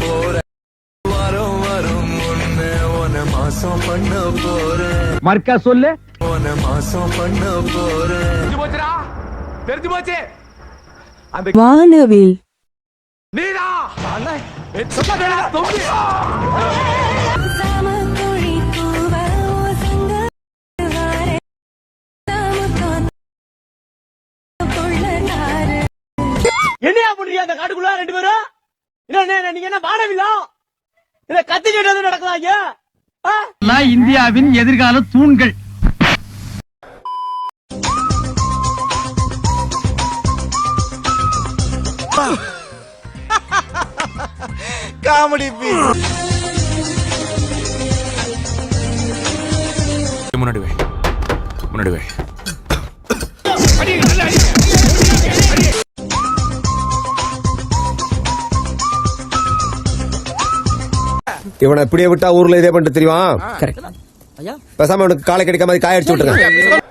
போறேன் வரும் வரும் ஒண்ணு உன மாசம் பண்ண போறேன் மர்க்கா சொல்லு உன மாசம் பண்ண போறேன் தெரிஞ்சு போச்சு அந்த வானவில் நீடா சும்மா கேளுடா தொம்பி என்னையா பண்றீங்க அந்த காட்டுக்குள்ள ரெண்டு பேரும் என்ன நீங்க என்ன வானவில்லா இல்ல கத்தி கேட்டது நடக்குதாங்க இந்தியாவின் எதிர்கால தூண்கள் காமெடி பீஸ் முன்னாடி வை இவனை இப்படியே விட்டா ஊர்ல இதே பண்ணிட்டு தெரியுமா பேசாம அவனுக்கு காலை கிடைக்காம காய அடிச்சு விட்டுருங்க